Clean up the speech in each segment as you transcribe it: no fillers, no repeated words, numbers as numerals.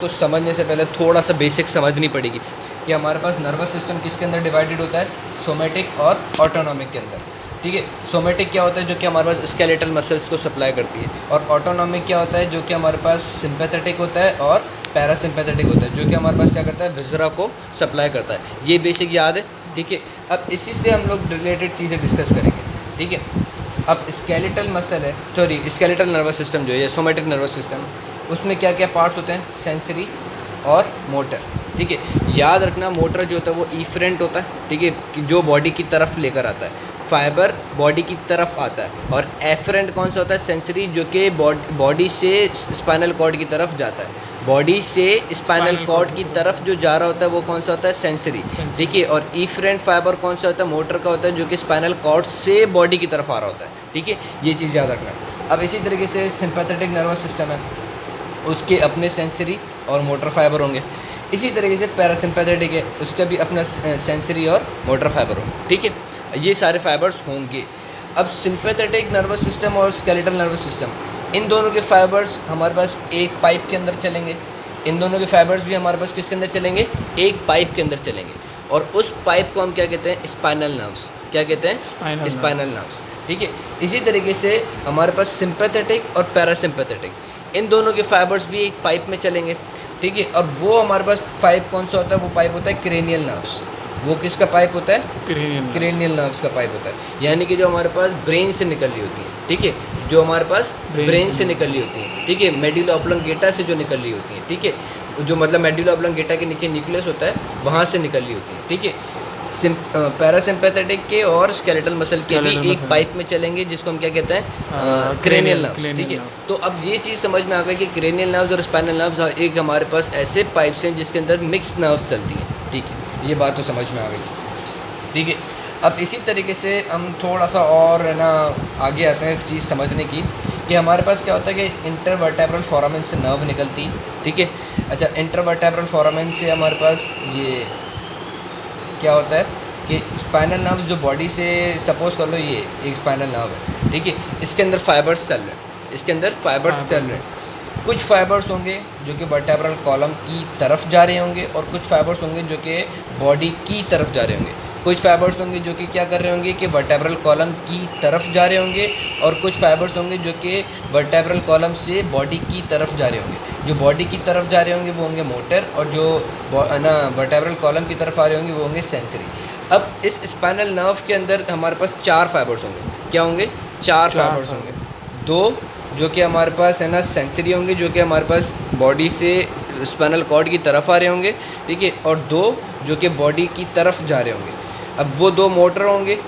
कुछ समझने से पहले थोड़ा सा बेसिक समझनी पड़ेगी कि हमारे पास नर्वस सिस्टम किसके अंदर डिवाइडेड होता है, सोमेटिक और ऑटोनॉमिक के अंदर। ठीक है, सोमेटिक क्या होता है, जो कि हमारे पास स्केलेटल मसल्स को सप्लाई करती है, और ऑटोनॉमिक क्या होता है, जो कि हमारे पास सिंपैथेटिक होता है और पैरासिम्पैथेटिक होता है, जो कि हमारे पास क्या करता है, विज़रा को सप्लाई करता है। ये बेसिक याद है। ठीक है, अब इसी से हम लोग रिलेटेड चीज़ें डिस्कस करेंगे। ठीक है, अब स्केलेटल मसल है, सॉरी स्केलेटल नर्वस सिस्टम जो है, सोमेटिक नर्वस सिस्टम, उसमें क्या क्या पार्ट्स होते हैं, सेंसरी और मोटर। ठीक है, याद रखना मोटर जो होता है वो इफरेंट होता है, ठीक है, कि जो बॉडी की तरफ लेकर आता है, फाइबर बॉडी की तरफ आता है, और एफरेंट कौन सा होता है, सेंसरी, जो कि बॉडी से स्पाइनल कॉर्ड की तरफ जाता है। बॉडी से स्पाइनल कॉर्ड की तरफ जो जा रहा होता है वो कौन सा होता है, सेंसरी। ठीक है, और इफरेंट फाइबर कौन सा होता है, मोटर का होता है, जो कि स्पाइनल कॉर्ड से बॉडी की तरफ आ रहा होता है। ठीक है, ये चीज़ याद रखना। अब इसी तरीके से सिंपैथेटिक नर्वस सिस्टम है, उसके अपने सेंसरी और मोटर फाइबर होंगे। इसी तरीके से पैरासिम्पैथेटिक है, उसका भी अपना सेंसरी और मोटर फाइबर होंगे। ठीक है, ये सारे फाइबर्स होंगे। अब सिंपैथेटिक नर्वस सिस्टम और स्केलेटल नर्वस सिस्टम, इन दोनों के फाइबर्स हमारे पास एक पाइप के अंदर चलेंगे। इन दोनों के फाइबर्स भी हमारे पास किसके अंदर चलेंगे, एक पाइप के अंदर चलेंगे, और उस पाइप को हम क्या कहते हैं, स्पाइनल नर्व्स। क्या कहते हैं, स्पाइनल नर्व्स। ठीक है, इसी तरीके से हमारे पास सिंपैथेटिक और पैरासिम्पैथेटिक, इन दोनों के फाइबर्स भी एक पाइप में चलेंगे। ठीक है, और वो हमारे पास पाइप कौन सा होता है, वो पाइप होता है क्रेनियल नर्व्स। वो किसका पाइप होता है, क्रेनियल नर्व्स का पाइप होता है, यानी कि जो हमारे पास ब्रेन से निकल रही होती है। ठीक है, जो हमारे पास ब्रेन से निकल रही होती है। ठीक है, मेडुला ऑब्लोंगेटा से जो निकल रही होती है। ठीक है, जो मतलब मेडुला ऑब्लोंगेटा के नीचे न्यूक्लियस होता है, वहाँ से निकल रही होती है। ठीक है, पैरासिम्पैथेटिक के और स्केलेटल मसल के भी एक पाइप में चलेंगे, जिसको हम क्या कहते हैं, क्रेनियल नर्व्स। ठीक है, तो अब ये चीज़ समझ में आ गई कि क्रेनियल नर्व्स और स्पाइनल नर्व्स एक हमारे पास ऐसे पाइप्स हैं जिसके अंदर मिक्स नर्व्स चलती हैं। ठीक है, ये बात तो समझ में आ गई। ठीक है, अब इसी तरीके से हम थोड़ा सा और है ना आगे आते हैं चीज़ समझने की, कि हमारे पास क्या होता है कि इंटरवर्टेब्रल फोरामेन से नर्व निकलती है। ठीक है, अच्छा, इंटरवर्टेब्रल फोरामेन से हमारे पास ये क्या होता है कि स्पाइनल नर्व जो बॉडी से, सपोज कर लो ये एक स्पाइनल नर्व है। ठीक है, इसके अंदर फाइबर्स चल रहे हैं, इसके अंदर फाइबर्स चल रहे हैं। कुछ फाइबर्स होंगे जो कि वर्टेब्रल कॉलम की तरफ जा रहे होंगे, और कुछ फाइबर्स होंगे जो कि बॉडी की तरफ जा रहे होंगे। कुछ फाइबर्स होंगे जो कि क्या कर रहे होंगे कि वर्टेब्रल कॉलम की तरफ जा रहे होंगे, और कुछ फाइबर्स होंगे जो कि वर्टेब्रल कॉलम से बॉडी की तरफ जा रहे होंगे। जो बॉडी की तरफ जा रहे होंगे वो होंगे मोटर, और जो ना वर्टेब्रल कॉलम की तरफ आ रहे होंगे वो होंगे सेंसरी। अब इस स्पाइनल नर्व के अंदर हमारे पास 4 फाइबर्स होंगे। क्या होंगे, 4 फाइबर्स होंगे। 2 जो कि हमारे पास है ना सेंसरी होंगे, जो कि हमारे पास बॉडी से स्पाइनल कॉर्ड की तरफ आ रहे होंगे। ठीक है, और 2 जो कि बॉडी की तरफ जा रहे होंगे। अब वो 2 मोटर होंगे।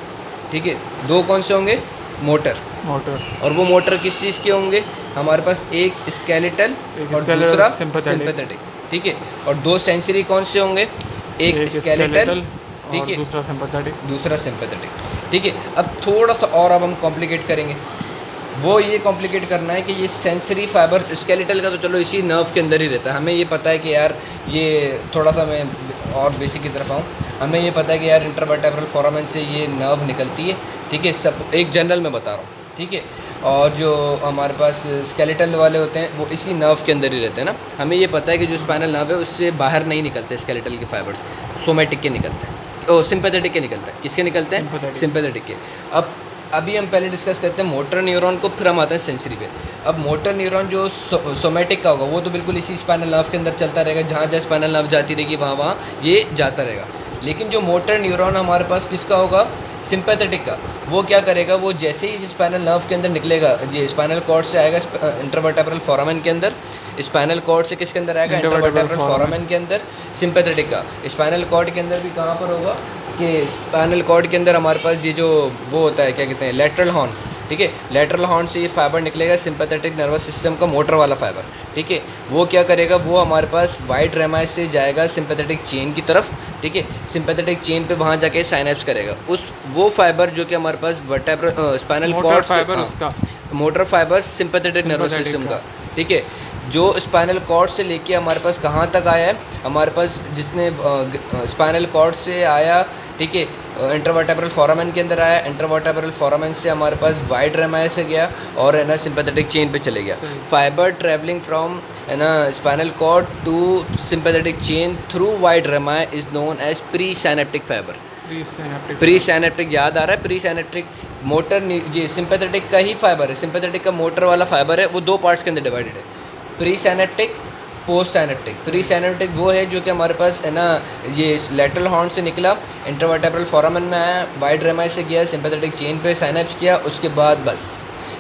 ठीक है, 2 कौन से होंगे, मोटर। और वो मोटर किस चीज़ के होंगे, हमारे पास एक स्केलेटल और दूसरा सिंपैथेटिक। ठीक है, और 2 सेंसरी कौन से होंगे, एक स्केलेटल, ठीक है, दूसरा सिंपैथेटिक। ठीक है, अब थोड़ा सा और अब हम कॉम्प्लिकेट करेंगे। वो ये कॉम्प्लिकेट करना है कि ये सेंसरी फाइबर, स्केलेटल का तो चलो इसी नर्व के अंदर ही रहता है, हमें ये पता है कि यार, ये थोड़ा सा मैं और बेसिक की तरफ आऊँ, हमें ये पता है कि यार इंटरवर्टेब्रल फोरामेन से ये नर्व निकलती है। ठीक है, सब एक जनरल में बता रहा हूँ। ठीक है, और जो हमारे पास स्केलेटल वाले होते हैं वो इसी नर्व के अंदर ही रहते हैं ना। हमें ये पता है कि जो स्पाइनल नर्व है उससे बाहर नहीं निकलते स्केलेटल के फाइबर्स, सोमेटिक के निकलते हैं, ओ सिंपैथेटिक के निकलते हैं। किसके निकलते हैं, सिंपैथेटिक के। अब अभी हम पहले डिस्कस करते हैं मोटर न्यूरॉन को, फिर हम आते हैं सेंसरी पे। अब मोटर न्यूरॉन जो सोमेटिक का होगा वो तो बिल्कुल इसी स्पाइनल नर्व के अंदर चलता रहेगा, जहाँ जहाँ स्पाइनल नर्व जाती रहेगी वहाँ ये जाता रहेगा। लेकिन जो मोटर न्यूरॉन हमारे पास किसका होगा, सिंपैथेटिक का, वो क्या करेगा, वो जैसे ही इस स्पाइनल नर्व के अंदर निकलेगा, ये स्पाइनल कॉर्ड से आएगा इंटरवर्टेब्रल फोरामेन के अंदर, स्पाइनल कॉर्ड से किसके अंदर आएगा, इंटरवर्टेब्रल फोरामेन के अंदर, सिंपैथेटिक का। स्पाइनल कॉर्ड के अंदर भी कहाँ पर होगा, कि स्पाइनल कॉर्ड के अंदर हमारे पास ये जो वो होता है, क्या कहते हैं, लेटरल हॉर्न। ठीक है, लेटरल हॉर्न से ये फाइबर निकलेगा, सिंपैथेटिक नर्वस सिस्टम का मोटर वाला फाइबर। ठीक है, वो क्या करेगा, वो हमारे पास वाइट रेमाइज से जाएगा सिंपैथेटिक चेन की तरफ। ठीक है, सिंपैथेटिक चेन पे वहाँ जाके साइनेप्स करेगा। वो फाइबर जो कि हमारे पास वर्टेब्रल स्पाइनल कॉर्ड फाइबर, उसका motor fibre sympathetic nervous system का। ठीक है, जो स्पाइनल कॉर्ड से लेके हमारे पास कहाँ तक आया है, हमारे पास जिसने स्पाइनल कॉर्ड से आया, ठीक है, इंटरवर्टेब्रल फोरामेन के अंदर आया, इंटरवर्टेब्रल फोरामेन से हमारे पास वाइड रेमाई से गया और है ना सिंपैथेटिक चेन पे चले गया। फाइबर ट्रैवलिंग फ्रॉम है ना spinal cord to sympathetic chain through white rami is known as presynaptic fibre. Presynaptic याद आ रहा है? प्री साइनेप्टिक मोटर, ये सिंपैथेटिक का ही फाइबर है, सिंपैथेटिक का मोटर वाला फाइबर है, वो दो पार्ट्स के अंदर डिवाइडेड है, presynaptic, postsynaptic. Presynaptic वो है जो कि हमारे पास है ना ये लैटरल हॉर्न से निकला, इंटरवर्टेब्रल फोरामेन में आया, वाइड रेमाई से गया, सिंपैथेटिक चेन पे साइनेप्स किया, उसके बाद बस,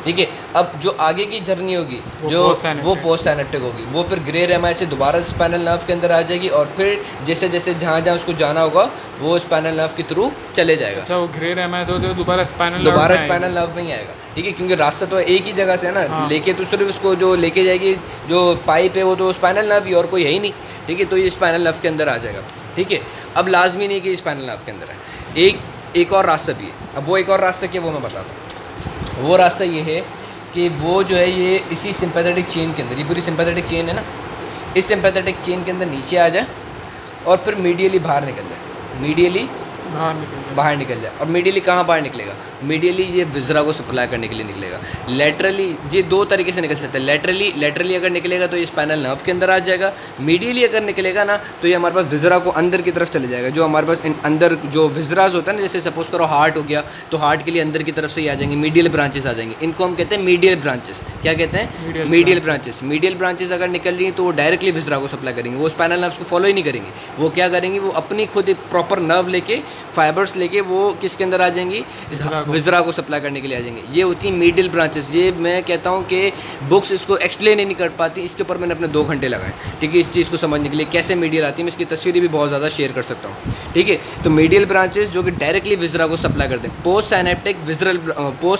ठीक है। अब जो आगे की जर्नी होगी वो पोस्ट साइनेप्टिक होगी, वो फिर ग्रे रेमाई से दोबारा स्पाइनल नर्व के अंदर आ जाएगी और फिर जैसे जैसे जहाँ जहाँ उसको जाना होगा वो स्पाइनल नर्व के थ्रू चले जाएगा। अच्छा, वो ग्रे रेमाई से होते दोबारा स्पाइनल नर्व में ही आएगा, ठीक है, क्योंकि रास्ता तो एक ही जगह से है ना। हाँ। लेके तो सिर्फ उसको जो लेके जाएगी जो पाइप है वो तो स्पाइनल नर्व ही, और कोई है ही नहीं, ठीक है, तो ये स्पाइनल नर्व के अंदर आ जाएगा, ठीक है। अब लाजमी नहीं कि स्पाइनल नर्व के अंदर है, एक और रास्ता भी है। अब वो एक और रास्ता क्या, वो मैं बताता हूँ। वो रास्ता ये है कि वो जो है ये इसी सिंपैथेटिक चेन के अंदर, ये पूरी सिंपैथेटिक चेन है ना, इस सिंपैथेटिक चेन के अंदर नीचे आ जाए और फिर मीडियली बाहर निकल जाए, मीडियली बाहर निकल जाए। और मीडियली कहाँ बाहर निकलेगा? मीडियली ये विजरा को सप्लाई करने के लिए निकलेगा। लेटरली ये दो तरीके से निकल सकता है, लेटरली अगर निकलेगा तो ये स्पाइनल नर्व के अंदर आ जाएगा, मीडियली अगर निकलेगा ना तो ये हमारे पास विजरा को अंदर की तरफ चले जाएगा। जो हमारे पास अंदर जो विजराज होता है ना, जैसे सपोज करो हार्ट हो गया, तो हार्ट के लिए अंदर की तरफ से ही आ जाएंगे, मीडियल ब्रांचेस आ जाएंगे, इनको हम कहते हैं मीडियल ब्रांचेस। क्या कहते हैं? Medial branches. मीडियल ब्रांचेस अगर निकल रही हैं तो वो डायरेक्टली विजरा को सप्लाई करेंगे, वो स्पाइनल नर्व्स को फॉलो ही नहीं करेंगे। वो क्या करेंगे? वो अपनी खुद प्रॉपर नर्व लेके, फाइबर्स लेके वो किसके अंदर आ जाएंगी? विजरा को सप्लाई करने के लिए आ जाएंगे। ये होती है मीडियल ब्रांचेस। ये मैं कहता हूँ कि बुक्स इसको एक्सप्लेन ही नहीं कर पाती, इसके ऊपर मैंने अपने 2 घंटे लगाए, ठीक है, इस चीज़ को समझने के लिए कैसे मीडियल आती है। मैं इसकी तस्वीरें भी बहुत ज़्यादा शेयर कर सकता हूँ, ठीक है। तो मीडियल ब्रांचेस जो कि डायरेक्टली विजरा को सप्लाई करते हैं, पोस्ट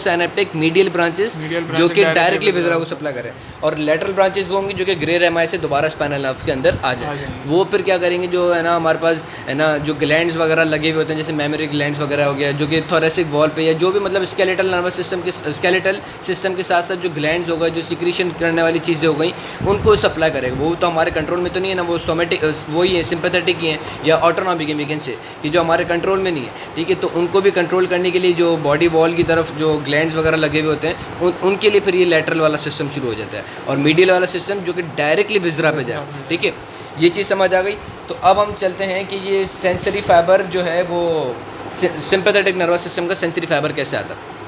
साइनेप्टिक मीडियल ब्रांचेस जो कि डायरेक्टली विजरा को सप्लाई करें, और लेटरल ब्रांचेस वो होंगी जो कि ग्रे रेमाई से दोबारा स्पाइनल नर्व के अंदर आ जाए। वो फिर क्या करेंगे? जो है ना हमारे पास है ना जो ग्लैंड्स वगैरह लगे हुए होते हैं, जैसे मेमोरी ग्लैंड्स वगैरह हो गया, जो कि थोरेसिक वॉल पे या जो भी मतलब स्केलेटल नर्वस सिस्टम के साथ साथ जो ग्लैंड्स होगा, जो सिक्रीशन करने वाली चीज़ें हो गई, उनको सप्लाई करेगा। वो तो हमारे कंट्रोल में तो नहीं है ना, वो सोमेटिक वही है, सिंपैथेटिक ही है या ऑटोनॉमिक है, वीकेंड से कि जो हमारे कंट्रोल में नहीं है, ठीक है। तो उनको भी कंट्रोल करने के लिए जो बॉडी वॉल की तरफ जो ग्लैंड्स वगैरह लगे हुए होते हैं उनके लिए फिर ये लैटरल वाला सिस्टम शुरू हो जाता है, और मीडियल वाला सिस्टम जो कि डायरेक्टली विजरा पे जाए, ठीक है। ये चीज़ समझ आ गई। तो अब हम चलते हैं कि ये सेंसरी फाइबर जो है वो सिंपैथेटिक नर्वस सिस्टम का सेंसरी फाइबर कैसे आता है।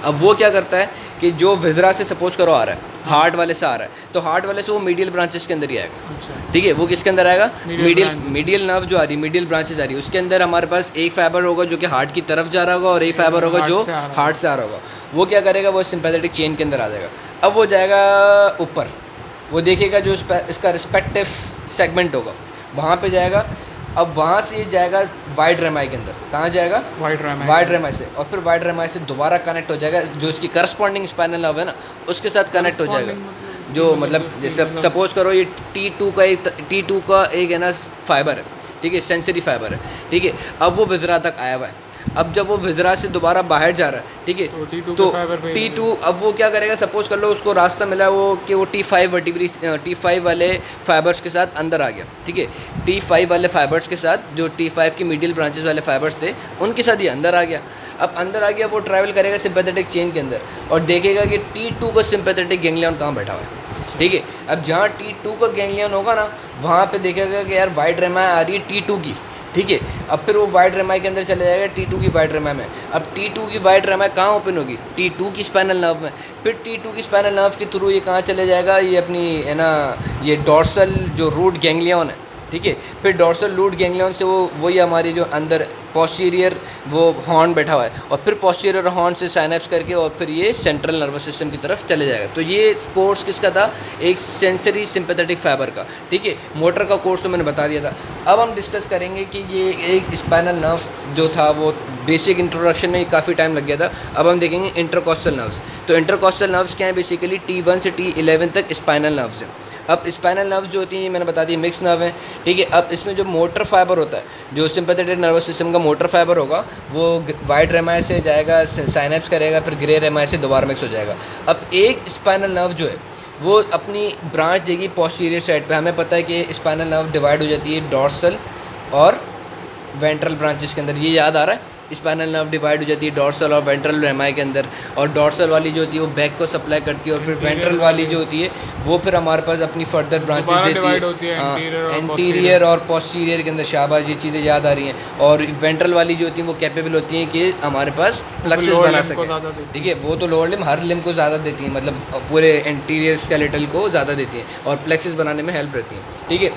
अब वो क्या करता है कि जो विजरा से सपोज करो आ रहा है, हार्ट वाले से आ रहा है, तो हार्ट वाले से वो मीडियल ब्रांचेस के अंदर ही आएगा, ठीक है। वो किसके अंदर आएगा? मीडियल नर्व जो आ रही है, मीडियल ब्रांचेस आ रही है, उसके अंदर हमारे पास एक फाइबर होगा जो कि हार्ट की तरफ जा रहा होगा और एक फाइबर होगा जो हार्ट से आ रहा होगा। वो क्या करेगा? वो सिंपैथेटिक चेन के अंदर आ जाएगा। अब वो जाएगा ऊपर, वो देखेगा जो इसका रिस्पेक्टिव सेगमेंट होगा, वहाँ पे जाएगा। अब वहाँ से ये जाएगा वाइड रेमाई के अंदर। कहाँ जाएगा? वाइड रेमाई से, और फिर वाइड रेमाई से दोबारा कनेक्ट हो जाएगा, जो इसकी करस्पॉन्डिंग स्पाइनल नर्व है ना उसके साथ कनेक्ट हो जाएगा। जो मतलब जैसे सपोज करो ये T2 का एक है ना फाइबर है, ठीक है, सेंसरी फाइबर है, ठीक है। अब वो विजरा तक आया हुआ है। अब जब वो विजरा से दोबारा बाहर जा रहा है, ठीक है, तो T2 अब वो क्या करेगा? सपोज कर लो उसको रास्ता मिला वो कि वो T5 वाले फाइबर्स के साथ अंदर आ गया, ठीक है। T5 वाले फाइबर्स के साथ, जो T5 की मीडियल ब्रांचेस वाले फाइबर्स थे उनके साथ ये अंदर आ गया। अब अंदर आ गया, वो ट्रैवल करेगा सिंपैथेटिक चेन के अंदर और देखेगा कि T2 का सिंपैथेटिक गैंग्लियन कहाँ बैठा हुआ है, ठीक है। अब जहाँ T2 का गैंग्लियन होगा ना, वहाँ पे देखेगा कि यार वाइड रेमाई आ रही है T2 की, ठीक है। अब फिर वो वाइड रेमाई के अंदर चले जाएगा T2 की वाइड रेमाई में। अब T2 की वाइड रेमाई कहाँ ओपन होगी? T2 की स्पाइनल नर्व में। फिर T2 की स्पाइनल नर्व के थ्रू ये कहाँ चले जाएगा? ये अपनी है ना ये डॉर्सल जो रूट गैंग्लियन है, ठीक है। फिर डॉर्सल रूट गैंग्लियन से वो वही हमारी जो अंदर पोस्टीरियर वो हॉर्न बैठा हुआ है, और फिर पोस्टीरियर हॉर्न से साइनेप्स करके और फिर ये सेंट्रल नर्वस सिस्टम की तरफ चले जाएगा। तो ये कोर्स किसका था? एक सेंसरी सिंपैथेटिक फाइबर का, ठीक है। मोटर का कोर्स तो मैंने बता दिया था। अब हम डिस्कस करेंगे कि ये एक स्पाइनल नर्व जो था वो बेसिक इंट्रोडक्शन में काफ़ी टाइम लग गया था। अब हम देखेंगे इंटरकॉस्टल नर्व्स। तो इंटरकॉस्टल नर्व्स क्या है? बेसिकली T1 से T11 तक स्पाइनल नर्व्स हैं। अब स्पाइनल नर्व्स जो होती हैं मैंने बता दी मिक्स नर्व है, ठीक है। अब इसमें जो मोटर फाइबर होता है, जो सिंपैथेटिक नर्वस सिस्टम का मोटर फाइबर होगा, वो वाइड रेमाई से जाएगा, साइनेप्स करेगा, फिर ग्रे रेमाई से दोबारा मिक्स हो जाएगा। अब एक स्पाइनल नर्व जो है वो अपनी ब्रांच देगी पोस्टीरियर साइड पे। हमें पता है कि स्पाइनल नर्व डिवाइड हो जाती है डॉर्सल और वेंट्रल ब्रांचेस के अंदर, ये याद आ रहा है, स्पाइनल नर्व डिवाइड हो जाती है डॉर्सल और वेंट्रल रेमाई के अंदर, और डॉर्सल वाली जो होती है वो बैक को सप्लाई करती है, और फिर वेंट्रल वाली जो होती है वो फिर हमारे पास अपनी फर्दर ब्रांचेस देती है, एंटीरियर और पोस्टीरियर के अंदर। शाबाश, ये चीज़ें याद आ रही हैं। और वेंट्रल वाली जो होती है वो कैपेबल होती हैं कि हमारे पास प्लक्सेस बना सके, ठीक है। वो तो लोअर लिम्ब, हर लिम्ब को ज़्यादा देती हैं, मतलब पूरे एंटीरियर स्केलेटल को ज़्यादा देती हैं और प्लेक्सेस बनाने में हेल्प रहती हैं, ठीक है।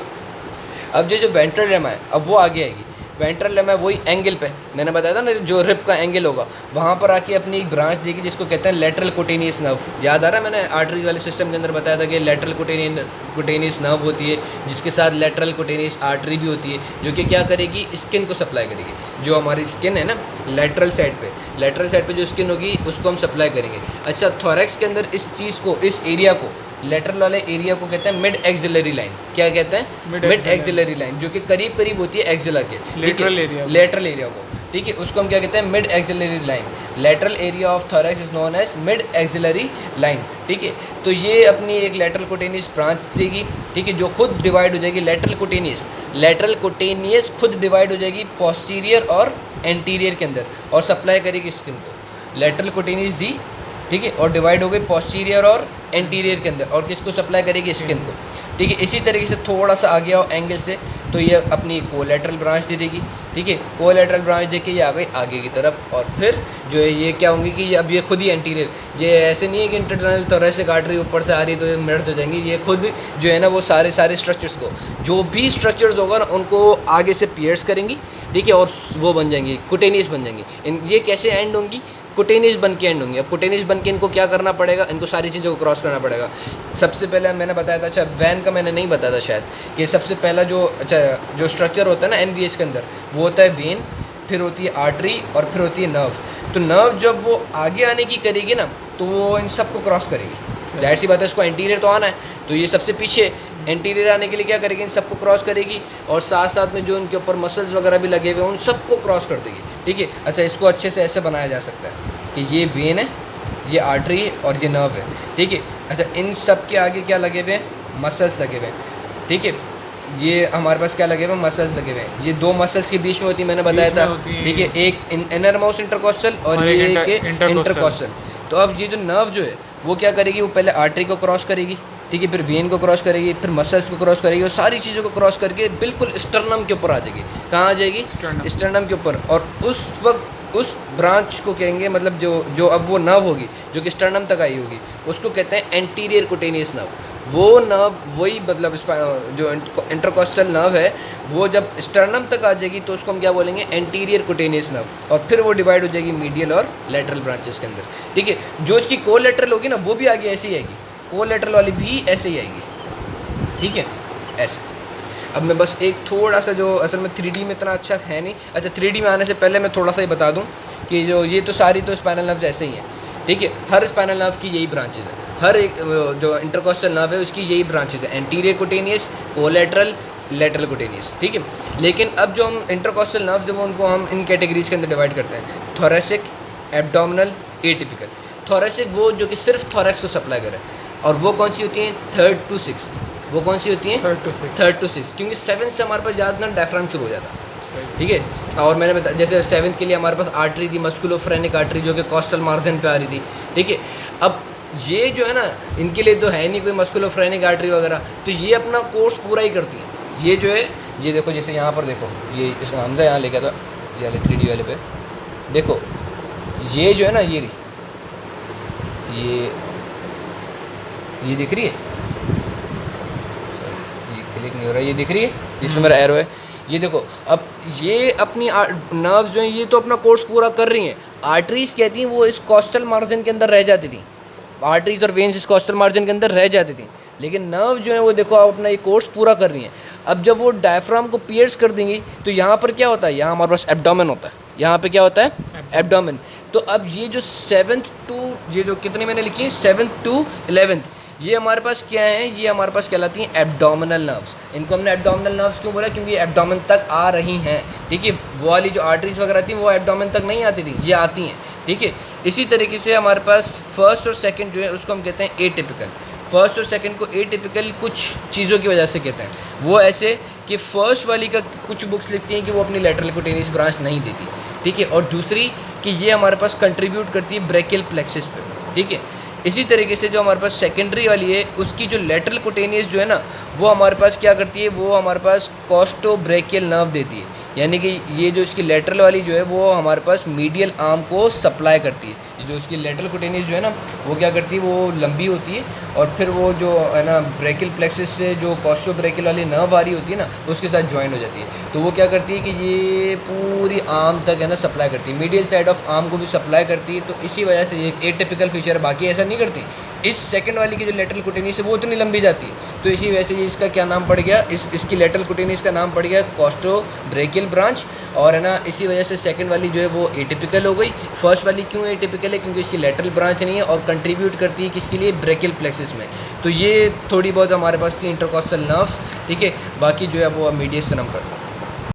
अब जो वेंट्रल रेमा है, अब वो आगे आएगी। वेंट्रल रेमा वही एंगल पे मैंने बताया था ना, जो रिप का एंगल होगा वहाँ पर आके अपनी एक ब्रांच देगी जिसको कहते हैं लेटरल कुटेनियस नर्व। याद आ रहा है, मैंने आर्टरीज वाले सिस्टम के अंदर बताया था कि लेटरल कुटेनियस नर्व होती है, जिसके साथ लेटरल कुटेनियस आर्टरी भी होती है, जो कि क्या करेगी, स्किन को सप्लाई करेगी। जो हमारी स्किन है ना लेटरल साइड पे जो स्किन होगी उसको हम सप्लाई करेंगे। अच्छा, थोरैक्स के अंदर इस चीज़ को, इस एरिया को, लेटरल वाले एरिया को कहते हैं मिड एक्सिलरी लाइन। क्या कहते हैं? मिड एक्सिलरी लाइन, जो कि करीब करीब होती है एक्सिला के, लेटरल एरिया को, ठीक है। उसको हम क्या कहते हैं? Mid axillary line. Lateral area of thorax is known as mid axillary line, ठीक है। तो ये अपनी एक लेटरल कुटेनियस ब्रांच देगी, ठीक है, जो खुद डिवाइड हो जाएगी। लेटरल कुटेनियस खुद डिवाइड हो जाएगी पोस्टीरियर और एंटीरियर के अंदर और सप्लाई करेगी स्किन को। लेटरल कुटेनियस दी, ठीक है, और डिवाइड हो गई पोस्टीरियर और एंटीरियर के अंदर, और किसको सप्लाई करेगी? स्किन को, ठीक है। इसी तरीके से थोड़ा सा आगे आओ एंगल से, तो ये अपनी कोलैटरल ब्रांच दे देगी, ठीक है। कोलैटरल ब्रांच दे के ये आ गई आगे की तरफ, और फिर जो है ये क्या होंगी कि अब ये खुद ही एंटीरियर, ये ऐसे नहीं है कि इंटरनल थोरैसिक आर्टरी ऊपर से आ रही तो ये मर्ज हो जाएंगी। ये खुद जो है ना वो सारे स्ट्रक्चर्स को, जो भी स्ट्रक्चर्स होगा ना उनको आगे से पियर्स करेंगी, ठीक है, और वो बन जाएंगी, कुटेनियस बन जाएंगी। ये कैसे एंड होंगी? कुटेनियस बन के एंड होंगी। अब कुटेनियस बन के इनको क्या करना पड़ेगा? इनको सारी चीज़ों को क्रॉस करना पड़ेगा। सबसे पहले मैंने बताया था, अच्छा वैन का मैंने नहीं बताया था शायद, कि सबसे पहला जो स्ट्रक्चर होता है ना एनवीएस के अंदर, वो होता है वेन, फिर होती है आर्टरी और फिर होती है नर्व। तो नर्व जब वो आगे आने की करेगी ना तो वो इन सबको क्रॉस करेगी। जाहिर सी बात है, इसको एंटीरियर तो आना है, तो ये सबसे पीछे एंटीरियर आने के लिए क्या करेगी? इन सबको क्रॉस करेगी, और साथ साथ में जो इनके ऊपर मसल्स वगैरह भी लगे हुए हैं उन सबको क्रॉस कर देगी, ठीक है। अच्छा, इसको अच्छे से ऐसे बनाया जा सकता है कि ये वेन है, ये आर्टरी है और ये नर्व है, ठीक है। अच्छा, इन सब के आगे क्या लगे हुए हैं? मसल्स लगे हुए हैं, ठीक है। ये हमारे पास क्या लगे हुए हैं? मसल्स लगे हुए हैं। ये दो मसल्स के बीच में होती है, मैंने बताया था, ठीक है, एक इनर माउस इंटरकॉस्टल और ये एक इंटरकॉस्टल। तो अब ये जो नर्व जो है वो क्या करेगी? वो पहले आर्टरी को क्रॉस करेगी, ठीक है, फिर वेन को क्रॉस करेगी, फिर मसल्स को क्रॉस करेगी, और सारी चीज़ों को क्रॉस करके बिल्कुल स्टर्नम के ऊपर आ जाएगी। कहाँ आ जाएगी? स्टर्नम के ऊपर। और उस वक्त उस ब्रांच को कहेंगे, मतलब जो अब वो नर्व होगी जो कि स्टर्नम तक आई होगी, उसको कहते हैं एंटीरियर कुटेनियस नर्व। वो नर्व वही, मतलब जो इंटरकॉस्टल नर्व है वो जब स्टर्नम तक आ जाएगी तो उसको हम क्या बोलेंगे? एंटीरियर कुटेनियस नर्व, और फिर वो डिवाइड हो जाएगी मीडियल और लेटरल ब्रांचेस के अंदर, ठीक है। जो इसकी कोलैटरल होगी ना वो भी आगे ऐसे ही आएगी, कोलैटरल वाली भी ऐसे ही आएगी, ठीक है, ऐसे। अब मैं बस एक थोड़ा सा, जो असल में 3D में इतना अच्छा है नहीं, अच्छा 3D में आने से पहले मैं थोड़ा सा ये बता दूं कि जो ये तो सारी तो स्पाइनल नर्व्स ऐसे ही हैं, ठीक है। हर स्पाइनल नर्व की यही ब्रांचेज है, हर एक जो इंटरकॉस्टल नर्व है उसकी यही ब्रांचेज है, anterior cutaneous, collateral, lateral cutaneous, ठीक है। लेकिन अब जो हम इंटरकॉस्टल नर्व्स है वो उनको हम इन कैटेगरीज के अंदर डिवाइड करते हैं, थोरैसिक, एब्डोमिनल, एटिपिकल। थोरैसिक वो जो कि सिर्फ थोरैक्स को सप्लाई करे, और वो कौन सी होती हैं? 3rd to 6th। वो कौन सी होती हैं? 3rd to 6th, क्योंकि 7th से हमारे पास ज़्यादा डायफ्राम शुरू हो जाता है, ठीक है। और मैंने बताया जैसे 7th के लिए हमारे पास आर्टरी थी, मस्कुलोफ्रेनिक आर्टरी, जो कि कॉस्टल मार्जिन पे आ रही थी, ठीक है। अब ये जो है ना, इनके लिए तो है नहीं कोई मस्कुलोफ्रेनिक आर्टरी वगैरह, तो ये अपना कोर्स पूरा ही करती हैं। ये जो है, ये देखो, जैसे यहाँ पर देखो, ये इस हमजा यहाँ लेके था, ये वाले 3D वाले पे देखो, ये जो है ना, ये दिख रही है, ये क्लिक नहीं हो रहा है, ये दिख रही है जिसमें मेरा एरो है, ये देखो। अब ये अपनी नर्व्स जो हैं ये तो अपना कोर्स पूरा कर रही हैं। आर्टरीज कहती हैं वो इस कॉस्टल मार्जिन के अंदर रह जाती थी, आर्टरीज और वेन्स इस कॉस्टल मार्जिन के अंदर रह जाती थी, लेकिन नर्व जो है वो देखो आप अपना ये कोर्स पूरा कर रही हैं। अब जब वो डायफ्राम को पियर्स कर देंगी तो यहाँ पर क्या होता है? यहाँ हमारे पास एब्डोमेन होता है, यहाँ पे क्या होता है? एब्डोमेन। तो अब ये जो 7th to, ये जो कितनी मैंने लिखी है 7th to 11th, ये हमारे पास क्या है? ये हमारे पास कहलाती हैं एब्डोमिनल नर्व्स। इनको हमने एब्डोमिनल नर्व्स क्यों बोला? क्योंकि एब्डोमेन तक आ रही हैं, ठीक है। वो वाली जो आर्टरीज वगैरह थी वो एब्डोमेन तक नहीं आती थी, ये आती हैं, ठीक है। इसी तरीके से हमारे पास 1st और 2nd जो है उसको हम कहते हैं एटिपिकल। 1st और 2nd को एटिपिकल कुछ चीज़ों की वजह से कहते हैं, वो ऐसे कि फर्स्ट वाली का कुछ बुक्स लिखती हैं कि वो अपनी लैटरल कुटेनियस ब्रांच नहीं देती, ठीक है, और दूसरी कि ये हमारे पास कंट्रीब्यूट करती है ब्रेकियल प्लेक्सिस पे, ठीक है। इसी तरीके से जो हमारे पास सेकेंडरी वाली है उसकी जो लैटरल कुटेनियस जो है ना वो हमारे पास क्या करती है, वो हमारे पास कॉस्टोब्रेकियल नर्व देती है, यानी कि ये जो इसकी लैटरल वाली जो है वो हमारे पास मीडियल आर्म को सप्लाई करती है। ये जो इसकी लैटरल कुटेनियस जो है ना वो क्या करती है, वो लंबी होती है और फिर वो जो है ना ब्रेकियल प्लेक्सिस से जो कॉस्टोब्रेकियल वाली नर्व आ रही होती है ना उसके साथ ज्वाइन हो जाती है। तो वो क्या करती है कि ये पूरी आर्म तक है ना सप्लाई करती है, मीडियल साइड ऑफ आर्म को भी सप्लाई करती है। तो इसी वजह से ये एटिपिकल फीचर है, बाकी ऐसा नहीं करती। इस सेकंड वाली की जो लैटरल कुटेनियस है वो इतनी लंबी जाती है, तो इसी वजह से ये इसका क्या नाम पड़ गया, इसकी लैटरल कुटेनियस का नाम पड़ गया कॉस्टोब्रेकियल ब्रांच। और है ना इसी वजह से सेकंड वाली जो है वो एटिपिकल हो गई। फर्स्ट वाली क्यों एटिपिकल है, क्योंकि इसकी लैटरल ब्रांच नहीं है और कंट्रीब्यूट करती है किसके लिए, ब्रेकियल प्लेक्सिस में। तो ये थोड़ी बहुत हमारे पास थी इंटरकॉस्टल नर्व्स, ठीक है, बाकी जो है वो मीडियस से नाम करता है।